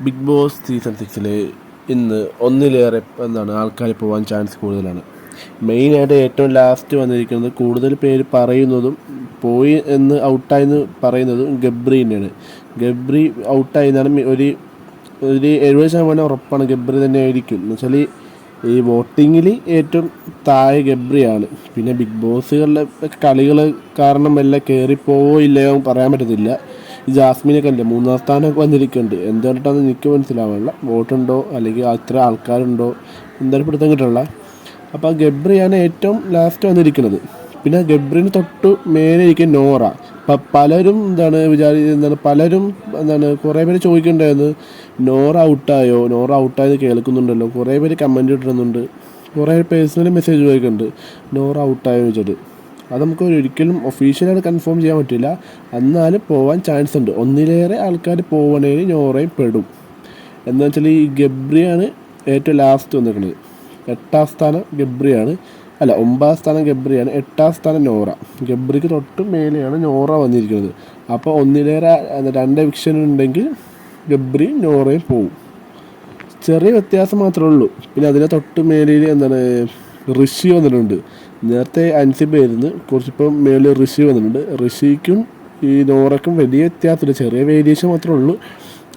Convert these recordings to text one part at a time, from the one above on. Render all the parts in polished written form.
Big boss season 6 ഇന്ന് ഒന്നിലേറെ ആൾക്കാർ പോകാൻ ചാൻസ് കൂടുതലാണ്. മെയിനായിട്ട് ഏറ്റവും ലാസ്റ്റ് വന്നിരിക്കുന്നത് കൂടുതൽ പേര് പറയുന്നതും പോയി എന്ന് ഔട്ടായെന്ന് പറയുന്നതും ഗബ്രി തന്നെയാണ്. ഗബ്രി ഔട്ടായി എന്നാണ് ഒരു 70% ഉറപ്പാണ് ഗബ്രി തന്നെ ആയിരിക്കും. എന്ന് വെച്ചാൽ ഈ വോട്ടിങ്ങിൽ ഏറ്റവും താഴെ ഗബ്രിയാണ്. പിന്നെ ബിഗ് ബോസുകളിലെ കളികൾ കാരണം എല്ലാം കയറിപ്പോവോ ഇല്ലയോ പറയാൻ പറ്റത്തില്ല. ഈ ജാസ്മിനൊക്കെ ഉണ്ട് 3-ാം സ്ഥാനമൊക്കെ വന്നിരിക്കുന്നുണ്ട്. എന്തുകൊണ്ടാണെന്ന് എനിക്ക് മനസ്സിലാവാനുള്ള വോട്ടുണ്ടോ അല്ലെങ്കിൽ അത്ര ആൾക്കാരുണ്ടോ എന്തായാലും പിടുത്തം കിട്ടണില്ല. അപ്പോൾ ഗബ്രിയാണ് ഏറ്റവും ലാസ്റ്റ് വന്നിരിക്കുന്നത്. പിന്നെ ഗബ്രിന് തൊട്ട് മേലെ ഇരിക്കും നോറ. അപ്പം പലരും പലരും കുറേ പേര് ചോദിക്കുന്നുണ്ടായിരുന്നു നോറ ഔട്ടായെന്ന് കേൾക്കുന്നുണ്ടല്ലോ. കുറേ പേര് കമൻറ്റ് ഇട്ടിരുന്നുണ്ട്, കുറേ പേഴ്സണലി മെസ്സേജ് ചോദിക്കുന്നുണ്ട് നോറ ഔട്ടായെന്ന് വെച്ചിട്ട്. അത് നമുക്ക് ഒരിക്കലും ഒഫീഷ്യലായിട്ട് കൺഫേം ചെയ്യാൻ പറ്റില്ല. എന്നാലും പോകാൻ ചാൻസ് ഉണ്ട്. ഒന്നിലേറെ ആൾക്കാർ പോകണേൽ നോറയും പെടും. എന്താ വെച്ചാൽ ഈ ഗബ്രിയാണ് ഏറ്റവും ലാസ്റ്റ് വന്നിരിക്കുന്നത്. 8-ാം സ്ഥാനം ഗബ്രിയാണ്, 9-ാം സ്ഥാനം ഗബ്രിയാണ്, 8-ാം സ്ഥാനം നോറ. ഗബ്രിക്ക് തൊട്ട് മേലെയാണ് നോറ വന്നിരിക്കുന്നത്. അപ്പോൾ ഒന്നിലേറെ 2 എവിക്ഷൻ ഉണ്ടെങ്കിൽ ഗബ്രി നോറയും പോവും. ചെറിയ വ്യത്യാസം മാത്രമേ ഉള്ളൂ. പിന്നെ അതിനെ തൊട്ട് മേലിൽ ഋഷി വന്നിട്ടുണ്ട്. നേരത്തെ അൻസിബായിരുന്നു, കുറച്ചിപ്പം മേളിൽ ഋഷി വന്നിട്ടുണ്ട്. ഋഷിക്കും ഈ നോറയ്ക്കും വലിയ വ്യത്യാസമില്ല, ചെറിയ വേരിയേഷൻ മാത്രമേ ഉള്ളൂ.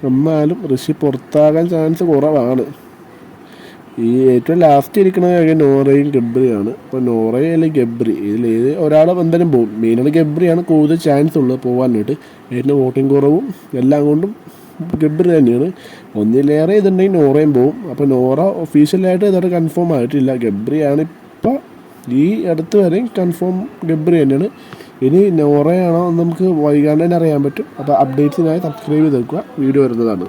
എന്നാലും ഋഷി പുറത്താകാൻ ചാൻസ് കുറവാണ്. ഈ ഏറ്റവും ലാസ്റ്റ് ഇരിക്കുന്നത് നോറയും ഗബ്രിയാണ്. അപ്പോൾ നോറയും അല്ലെങ്കിൽ ഗബ്രി ഇതിലേത് ഒരാൾ എന്തായാലും പോകും. മെയിനാണ് ഗബ്രിയാണ് കൂടുതൽ ചാൻസ് ഉള്ളത് പോകാനായിട്ട്. ഏറ്റവും വോട്ടിംഗ് കുറവും എല്ലാം കൊണ്ടും ഗബ്രി തന്നെയാണ്. ഒന്നിലേറെ ഇതുണ്ടെങ്കിൽ നോറയും പോകും. അപ്പോൾ നോറ ഒഫീഷ്യലായിട്ട് ഇതോടെ കൺഫേം ആയിട്ടില്ല. ഗബ്രിയാണ് ഇപ്പോൾ ഈ അടുത്ത് വരെയും കൺഫേം ഗബ്രി തന്നെയാണ്. ഇനി നോറയാണോ നമുക്ക് വൈകാണ്ട് തന്നെ അറിയാൻ പറ്റും. അപ്പോൾ അപ്ഡേറ്റ്സിനായി സബ്സ്ക്രൈബ് ചെയ്ത് വെക്കുക, വീഡിയോ വരുന്നതാണ്.